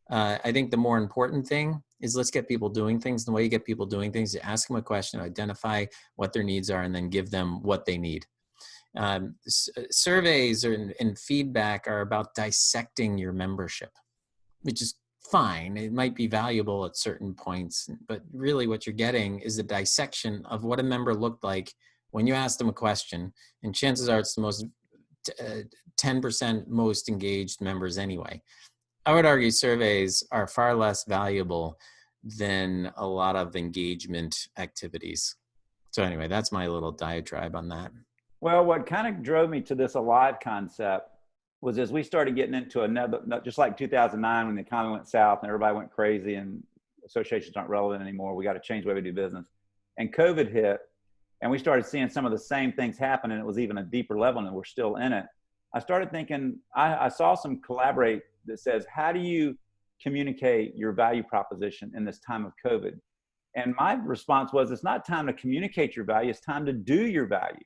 I think the more important thing is let's get people doing things. The way you get people doing things, you ask them a question, identify what their needs are, and then give them what they need. Surveys and feedback are about dissecting your membership, which is fine. It might be valuable at certain points, but really what you're getting is a dissection of what a member looked like when you asked them a question. And chances are it's the most 10% most engaged members anyway. I would argue surveys are far less valuable than a lot of engagement activities. So anyway, that's my little diatribe on that. Well, what kind of drove me to this A.L.I.V.E concept was as we started getting into another, just like 2009 when the economy went south and everybody went crazy and associations aren't relevant anymore, we got to change the way we do business. And COVID hit, and we started seeing some of the same things happen, and it was even a deeper level, and we're still in it. I started thinking, I saw some collaborate that says, how do you communicate your value proposition in this time of COVID? And my response was, it's not time to communicate your value, it's time to do your value.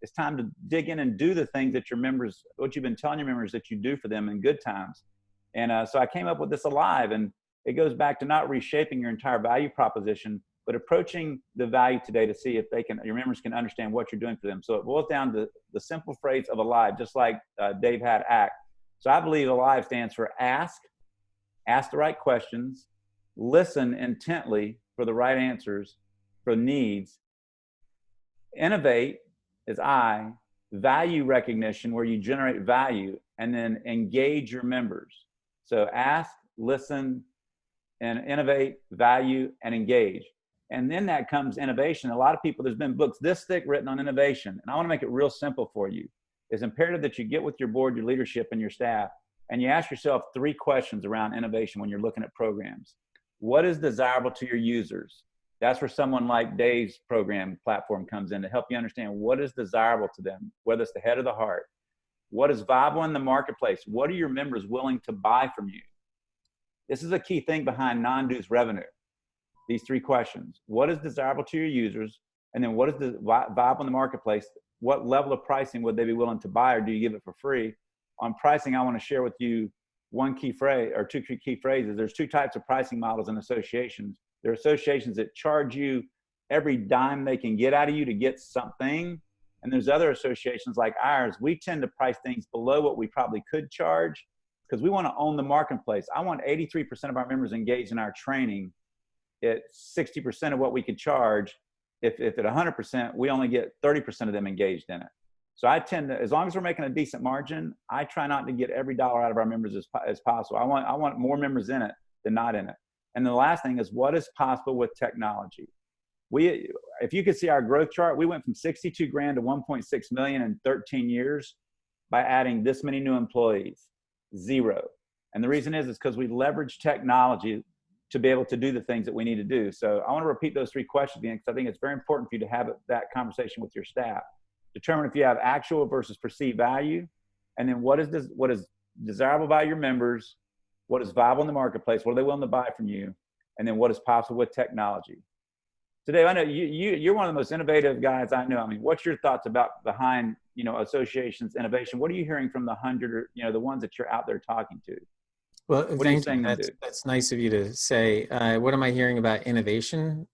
It's time to dig in and do the things that your members, what you've been telling your members that you do for them in good times. And so I came up with this A.L.I.V.E, and it goes back to not reshaping your entire value proposition, but approaching the value today to see if they can, your members can understand what you're doing for them. So it boils down to the simple phrase of A.L.I.V.E, just like Dave had act. So I believe A.L.I.V.E stands for ask the right questions, listen intently for the right answers, for needs, innovate is I, value recognition where you generate value, and then engage your members. So ask, listen, and innovate, value, and engage. And then that comes innovation. A lot of people, there's been books this thick written on innovation, and I want to make it real simple for you. It's imperative that you get with your board, your leadership, and your staff, and you ask yourself 3 questions around innovation when you're looking at programs. What is desirable to your users? That's where someone like Dave's program platform comes in to help you understand what is desirable to them, whether it's the head or the heart. What is viable in the marketplace? What are your members willing to buy from you? This is a key thing behind non-dues revenue. These 3 questions. What is desirable to your users? And then what is viable in the marketplace? What level of pricing would they be willing to buy, or do you give it for free? On pricing, I want to share with you 1 key phrase or 2 key phrases. There's 2 types of pricing models in associations. There are associations that charge you every dime they can get out of you to get something. And there's other associations like ours. We tend to price things below what we probably could charge because we want to own the marketplace. I want 83% of our members engaged in our training at 60% of what we could charge. If at 100%, we only get 30% of them engaged in it. So I tend to, as long as we're making a decent margin, I try not to get every dollar out of our members as possible. I want more members in it than not in it. And the last thing is, what is possible with technology? If you could see our growth chart, we went from 62 grand to 1.6 million in 13 years by adding this many new employees, 0. And the reason is because we leverage technology to be able to do the things that we need to do. So I want to repeat those 3 questions again, because I think it's very important for you to have that conversation with your staff. Determine if you have actual versus perceived value. And then what is desirable by your members? What is viable in the marketplace? What are they willing to buy from you? And then what is possible with technology? So Dave, I know you're one of the most innovative guys I know. I mean, what's your thoughts behind, associations innovation? What are you hearing from the 100 or, the ones that you're out there talking to? Well, What are you saying thank you. That's nice of you to say. What am I hearing about innovation?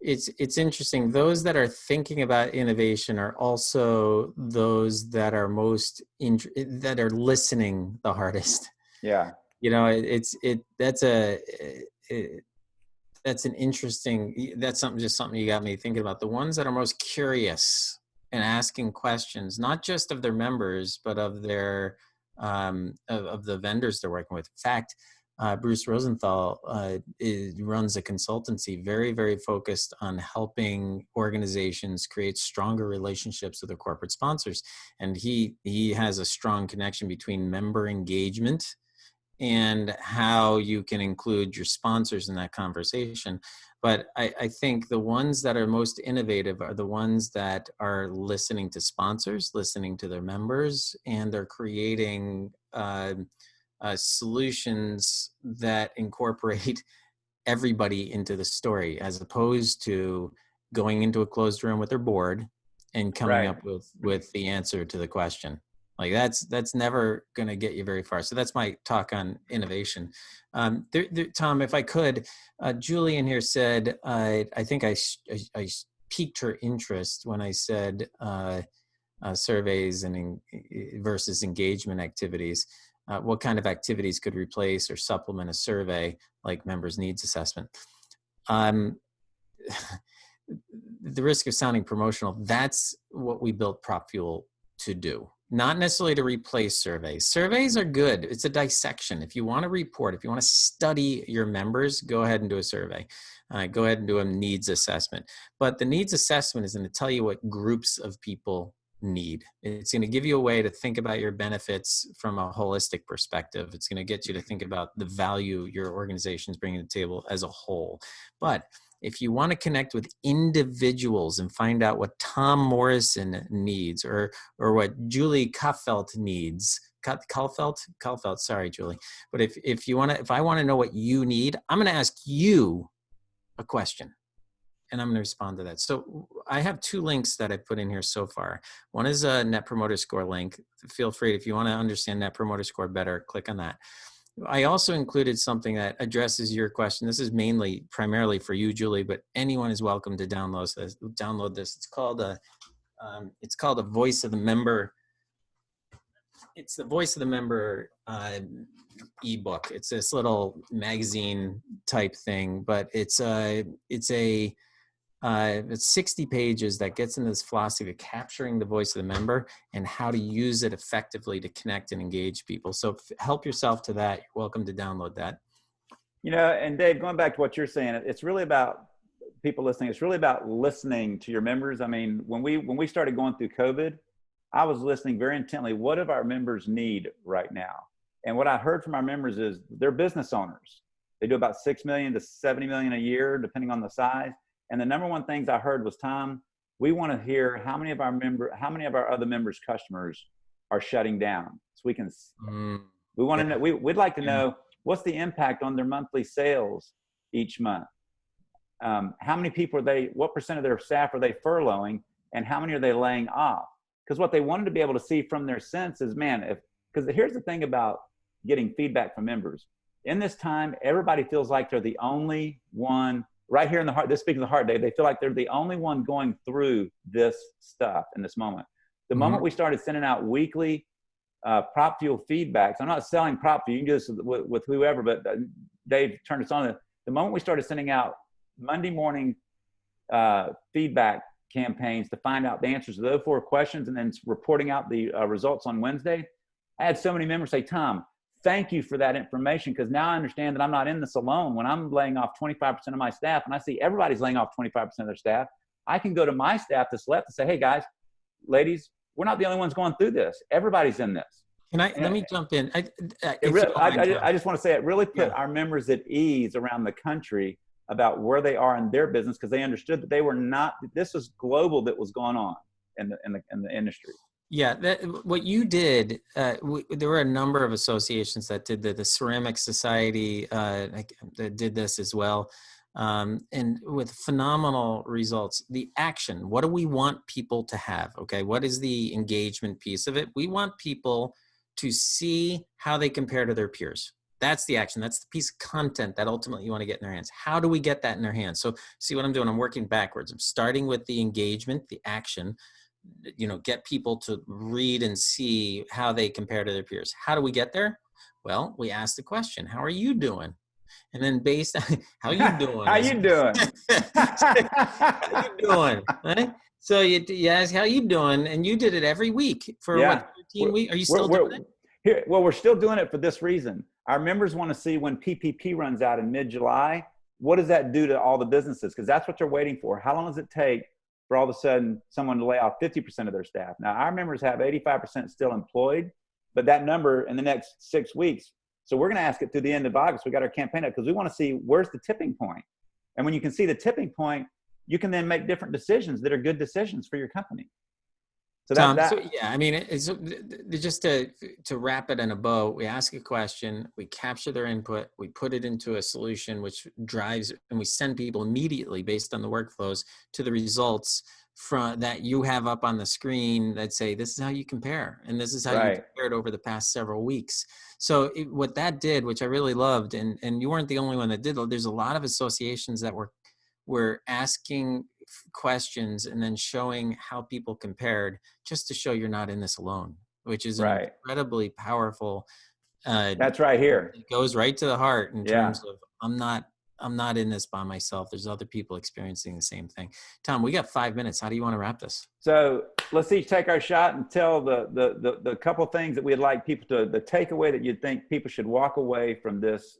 It's interesting. Those that are thinking about innovation are also those that are that are listening the hardest. Yeah. That's something you got me thinking about. The ones that are most curious and asking questions, not just of their members, but of their of the vendors they're working with. In fact, Bruce Rosenthal runs a consultancy very, very focused on helping organizations create stronger relationships with their corporate sponsors. And he has a strong connection between member engagement and how you can include your sponsors in that conversation. But I think the ones that are most innovative are the ones that are listening to sponsors, listening to their members, and they're creating solutions that incorporate everybody into the story, as opposed to going into a closed room with their board and coming Right. up with the answer to the question. Like that's never going to get you very far. So that's my talk on innovation. Tom, if I could, Julie in here said, I think I piqued her interest when I said surveys and versus engagement activities. What kind of activities could replace or supplement a survey like members' needs assessment? The risk of sounding promotional, that's what we built PropFuel to do. Not necessarily to replace surveys. Surveys are good. It's a dissection. If you want to report, if you want to study your members, go ahead and do a survey. Go ahead and do a needs assessment. But the needs assessment is going to tell you what groups of people need. It's going to give you a way to think about your benefits from a holistic perspective. It's going to get you to think about the value your organization is bringing to the table as a whole. But if you want to connect with individuals and find out what Tom Morrison needs, or what Julie Kaufelt needs, Kaufelt, sorry, Julie. But if I want to know what you need, I'm going to ask you a question, and I'm going to respond to that. So I have two links that I put in here so far. One is a Net Promoter Score link. Feel free, if you want to understand Net Promoter Score better, click on that. I also included something that addresses your question. This is primarily for you, Julie, but anyone is welcome to download this. It's called a Voice of the Member. It's the Voice of the Member ebook. It's this little magazine type thing, but it's 60 pages that gets into this philosophy of capturing the voice of the member and how to use it effectively to connect and engage people. So help yourself to that. You're welcome to download that. You know, and Dave, going back to what you're saying, it's really about people listening. It's really about listening to your members. I mean, when we started going through COVID, I was listening very intently. What do our members need right now? And what I heard from our members is they're business owners. They do about 6 million to 70 million a year, depending on the size. And the number one things I heard was, Tom, we want to hear how many of our other members' customers are shutting down. So we can, we want to know, we'd like to know what's the impact on their monthly sales each month. How many people what percent of their staff are they furloughing, and how many are they laying off? Because what they wanted to be able to see from their sense is, man, because here's the thing about getting feedback from members. In this time, everybody feels like they're the only one. Right here in the heart, this speaking of the heart, Dave, they feel like they're the only one going through this stuff in this moment. The moment we started sending out weekly PropFuel feedbacks, I'm not selling PropFuel, you can do this with whoever, but Dave turned us on. The moment we started sending out Monday morning feedback campaigns to find out the answers to those 4 questions and then reporting out the results on Wednesday, I had so many members say, Tom, thank you for that information, because now I understand that I'm not in this alone. When I'm laying off 25% of my staff, and I see everybody's laying off 25% of their staff, I can go to my staff that's left and say, hey guys, ladies, we're not the only ones going through this. Everybody's in this. Let me jump in. I just want to say it really put our members at ease around the country about where they are in their business, because they understood that they were not, this was global that was going on in the industry. Yeah, what you did, there were a number of associations that did the Ceramic Society that did this as well, and with phenomenal results. The action, what do we want people to have? Okay, what is the engagement piece of it? We want people to see how they compare to their peers. That's the action. That's the piece of content that ultimately you want to get in their hands. How do we get that in their hands? So see what I'm doing? I'm working backwards. I'm starting with the engagement, the action. Get people to read and see how they compare to their peers. How do we get there? Well, we ask the question, how are you doing? And then based on how you doing? How you doing? How you doing? Right? So you ask how you doing, and you did it every week for what, 13 weeks? Are you still doing it? Here, well, we're still doing it for this reason. Our members want to see when PPP runs out in mid-July, what does that do to all the businesses? Because that's what they're waiting for. How long does it take for all of a sudden someone to lay off 50% of their staff? Now, our members have 85% still employed, but that number in the next 6 weeks. So we're going to ask it through the end of August. We got our campaign up because we want to see where's the tipping point. And when you can see the tipping point, you can then make different decisions that are good decisions for your company. So Tom, so yeah, I mean, it's just to wrap it in a bow, we ask a question, we capture their input, we put it into a solution which drives, and we send people immediately based on the workflows to the results from that you have up on the screen that say, this is how you compare, and this is how you compared over the past several weeks. So what that did, which I really loved, and you weren't the only one that did, there's a lot of associations that were asking questions and then showing how people compared, just to show you're not in this alone, which is an incredibly powerful. That's right here. It goes right to the heart in terms of I'm not in this by myself. There's other people experiencing the same thing. Tom, we got 5 minutes. How do you want to wrap this? So let's each take our shot and tell the couple things that we'd like people to, the takeaway that you'd think people should walk away from this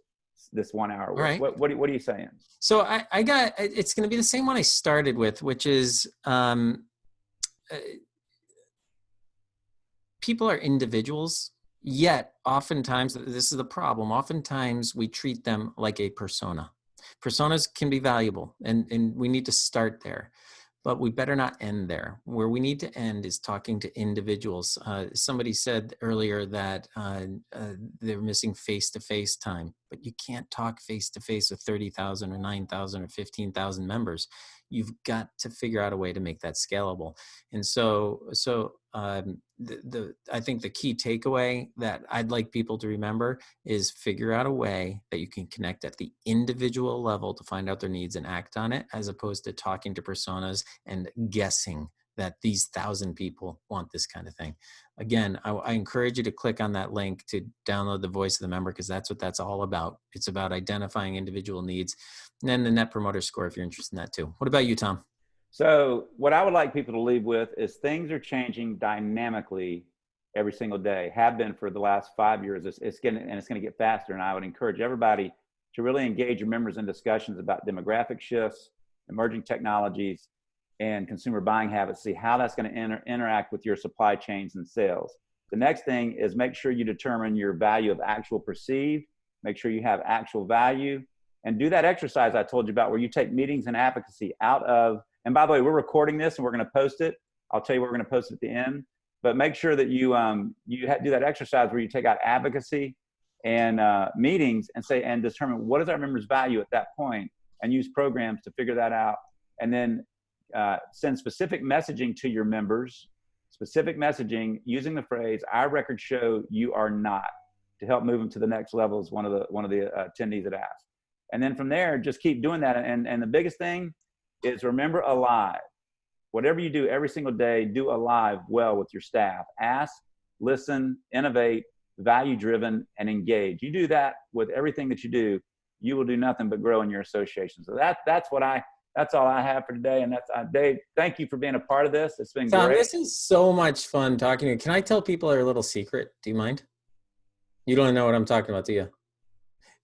1 hour. Right. What are you saying? So I got, it's going to be the same one I started with, which is people are individuals, yet oftentimes, this is the problem, oftentimes we treat them like a persona. Personas can be valuable, and we need to start there. But we better not end there. Where we need to end is talking to individuals. Somebody said earlier that they're missing face-to-face time, but you can't talk face-to-face with 30,000 or 9,000 or 15,000 members. You've got to figure out a way to make that scalable. And so I think the key takeaway that I'd like people to remember is figure out a way that you can connect at the individual level to find out their needs and act on it, as opposed to talking to personas and guessing that these 1,000 people want this kind of thing. Again, I encourage you to click on that link to download the Voice of the Member, because that's what that's all about. It's about identifying individual needs, and then the Net Promoter Score if you're interested in that too. What about you, Tom? So what I would like people to leave with is things are changing dynamically every single day, have been for the last 5 years. It's going to get faster. And I would encourage everybody to really engage your members in discussions about demographic shifts, emerging technologies, and consumer buying habits, see how that's going to interact with your supply chains and sales. The next thing is make sure you determine your value of actual perceived, make sure you have actual value, and do that exercise I told you about where you take meetings and advocacy out of, and by the way, we're recording this and we're going to post it. I'll tell you where we're going to post it at the end, but make sure that you do that exercise where you take out advocacy and meetings and determine what is our members' value at that point, and use programs to figure that out. And then send specific messaging to your members, specific messaging using the phrase, our records show you are not, to help move them to the next level, is one of the attendees that asked. And then from there, just keep doing that. And the biggest thing is remember A.L.I.V.E. Whatever you do every single day, do A.L.I.V.E. well with your staff. Ask, listen, innovate, value-driven, and engage. You do that with everything that you do, you will do nothing but grow in your association. So that's all I have for today. And that's Dave, thank you for being a part of this. It's been Tom, great. this is so much fun talking to you. Can I tell people our little secret? Do you mind? You don't know what I'm talking about, do you?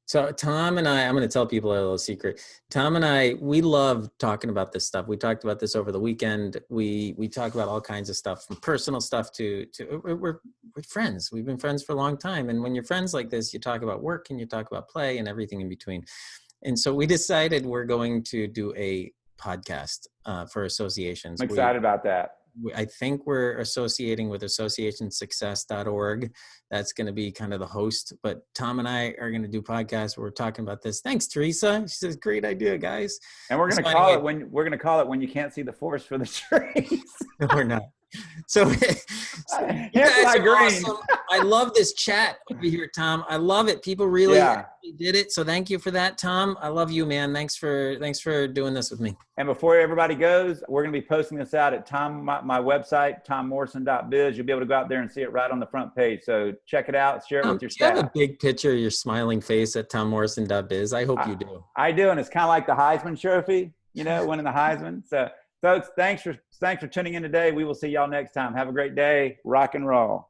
So Tom and I'm going to tell people a little secret. Tom and I, we love talking about this stuff. We talked about this over the weekend. We talk about all kinds of stuff, from personal stuff to we're friends. We've been friends for a long time. And when you're friends like this, you talk about work and you talk about play and everything in between. And so we decided we're going to do a podcast for associations. I'm excited about that. I think we're associating with associationsuccess.org. That's going to be kind of the host, but Tom and I are going to do podcasts where we're talking about this. Thanks, Teresa. She says, great idea, guys. And we're going to call it when you can't see the forest for the trees. No, we're not. So you guys are awesome. I love this chat over here, Tom. I love it. People really did it. So thank you for that, Tom. I love you, man. Thanks for doing this with me. And before everybody goes, we're going to be posting this out at my website, tommorrison.biz. You'll be able to go out there and see it right on the front page. So check it out. Share it with your staff. Do you have a big picture of your smiling face at tommorrison.biz? I hope you do. I do. And it's kind of like the Heisman Trophy, winning the Heisman. So folks, thanks for tuning in today. We will see y'all next time. Have a great day. Rock and roll.